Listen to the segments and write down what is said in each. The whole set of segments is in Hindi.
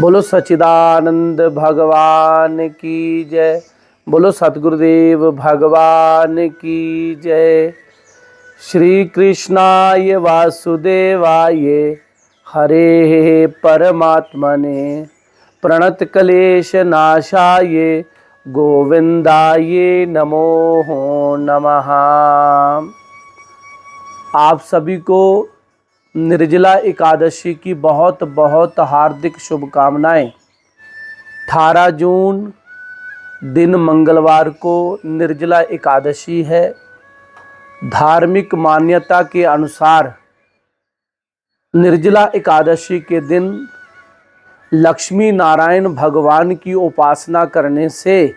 बोलो सच्चिदानंद भगवान की जय। बोलो सतगुरुदेव भगवान की जय। श्री कृष्णाय वासुदेवाय हरे परमात्मने प्रणत क्लेश नाशाय गोविंदाय नमो नमः। आप सभी को निर्जला एकादशी की बहुत बहुत हार्दिक शुभकामनाएं। 18 जून दिन मंगलवार को निर्जला एकादशी है। धार्मिक मान्यता के अनुसार निर्जला एकादशी के दिन लक्ष्मी नारायण भगवान की उपासना करने से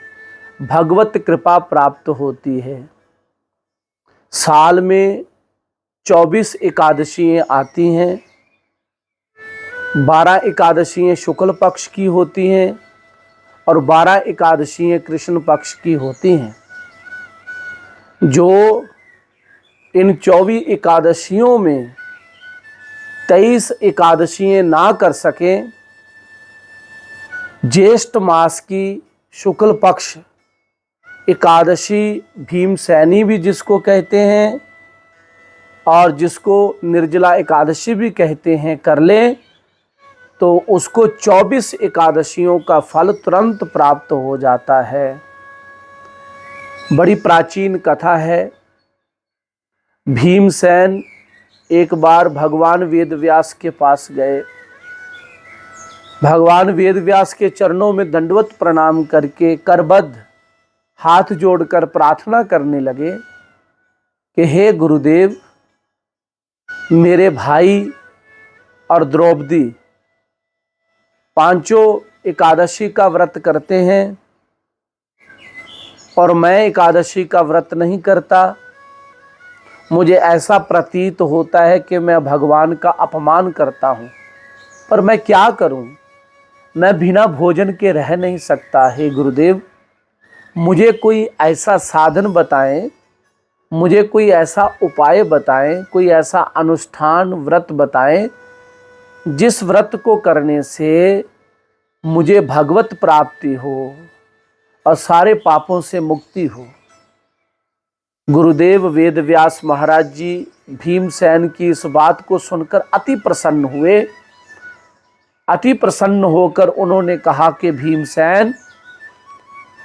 भगवत कृपा प्राप्त होती है। साल में 24 एकादशियाँ आती हैं। 12 एकादशियाँ शुक्ल पक्ष की होती हैं और 12 एकादशियाँ कृष्ण पक्ष की होती हैं। जो इन 24 एकादशियों में 23 एकादशियाँ ना कर सकें, ज्येष्ठ मास की शुक्ल पक्ष एकादशी भीमसैनी भी जिसको कहते हैं और जिसको निर्जला एकादशी भी कहते हैं, कर लें तो उसको 24 एकादशियों का फल तुरंत प्राप्त हो जाता है। बड़ी प्राचीन कथा है। भीमसेन एक बार भगवान वेदव्यास के पास गए। भगवान वेदव्यास के चरणों में दंडवत प्रणाम करके करबद्ध हाथ जोड़कर प्रार्थना करने लगे कि हे गुरुदेव, मेरे भाई और द्रौपदी पांचों एकादशी का व्रत करते हैं और मैं एकादशी का व्रत नहीं करता। मुझे ऐसा प्रतीत होता है कि मैं भगवान का अपमान करता हूँ, पर मैं क्या करूँ? मैं बिना भोजन के रह नहीं सकता। हे गुरुदेव, मुझे कोई ऐसा साधन बताएं, मुझे कोई ऐसा उपाय बताएं, कोई ऐसा अनुष्ठान व्रत बताएं जिस व्रत को करने से मुझे भगवत प्राप्ति हो और सारे पापों से मुक्ति हो। गुरुदेव वेदव्यास महाराज जी भीमसेन की इस बात को सुनकर अति प्रसन्न हुए। अति प्रसन्न होकर उन्होंने कहा कि भीमसेन,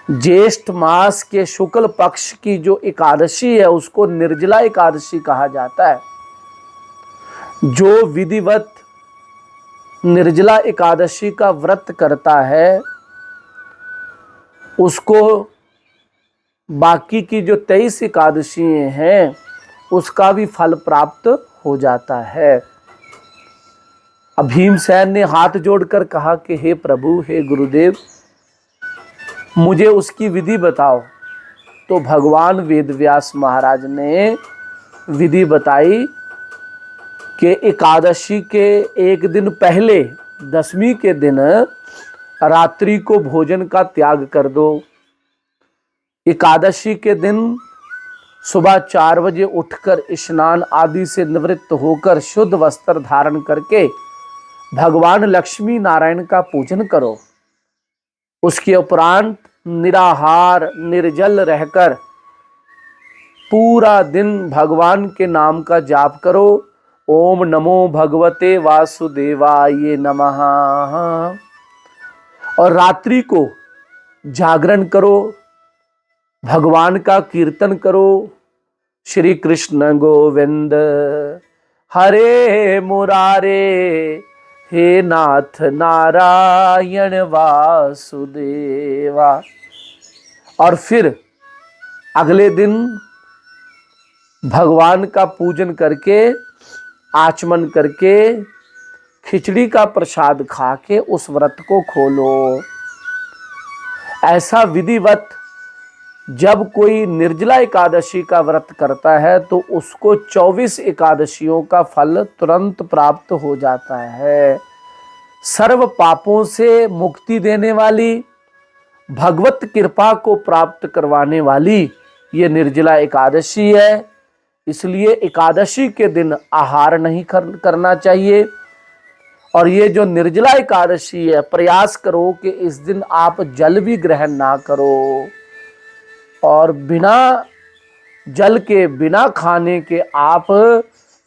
ज्येष्ठ मास के शुक्ल पक्ष की जो एकादशी है उसको निर्जला एकादशी कहा जाता है। जो विधिवत निर्जला एकादशी का व्रत करता है उसको बाकी की जो 23 एकादशियाँ हैं उसका भी फल प्राप्त हो जाता है। अब भीमसेन ने हाथ जोड़कर कहा कि हे प्रभु, हे गुरुदेव, मुझे उसकी विधि बताओ। तो भगवान वेदव्यास महाराज ने विधि बताई कि एकादशी के एक दिन पहले 10वीं के दिन रात्रि को भोजन का त्याग कर दो। एकादशी के दिन सुबह 4 बजे उठकर स्नान आदि से निवृत्त होकर शुद्ध वस्त्र धारण करके भगवान लक्ष्मी नारायण का पूजन करो। उसके उपरांत निराहार निर्जल रहकर पूरा दिन भगवान के नाम का जाप करो। ओम नमो भगवते वासुदेवाय नमः। और रात्रि को जागरण करो, भगवान का कीर्तन करो। श्री कृष्ण गोविंद हरे मुरारे, हे नाथ नारायण वासुदेवा। और फिर अगले दिन भगवान का पूजन करके आचमन करके खिचड़ी का प्रसाद खा के उस व्रत को खोलो। ऐसा विधिवत जब कोई निर्जला एकादशी का व्रत करता है तो उसको 24 एकादशियों का फल तुरंत प्राप्त हो जाता है। सर्व पापों से मुक्ति देने वाली, भगवत कृपा को प्राप्त करवाने वाली ये निर्जला एकादशी है। इसलिए एकादशी के दिन आहार नहीं करना चाहिए और ये जो निर्जला एकादशी है, प्रयास करो कि इस दिन आप जल भी ग्रहण ना करो और बिना जल के, बिना खाने के आप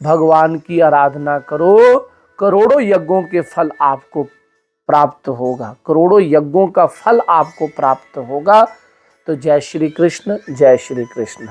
भगवान की आराधना करो। करोड़ों यज्ञों के फल आपको प्राप्त होगा, करोड़ों यज्ञों का फल आपको प्राप्त होगा। तो जय श्री कृष्ण, जय श्री कृष्ण।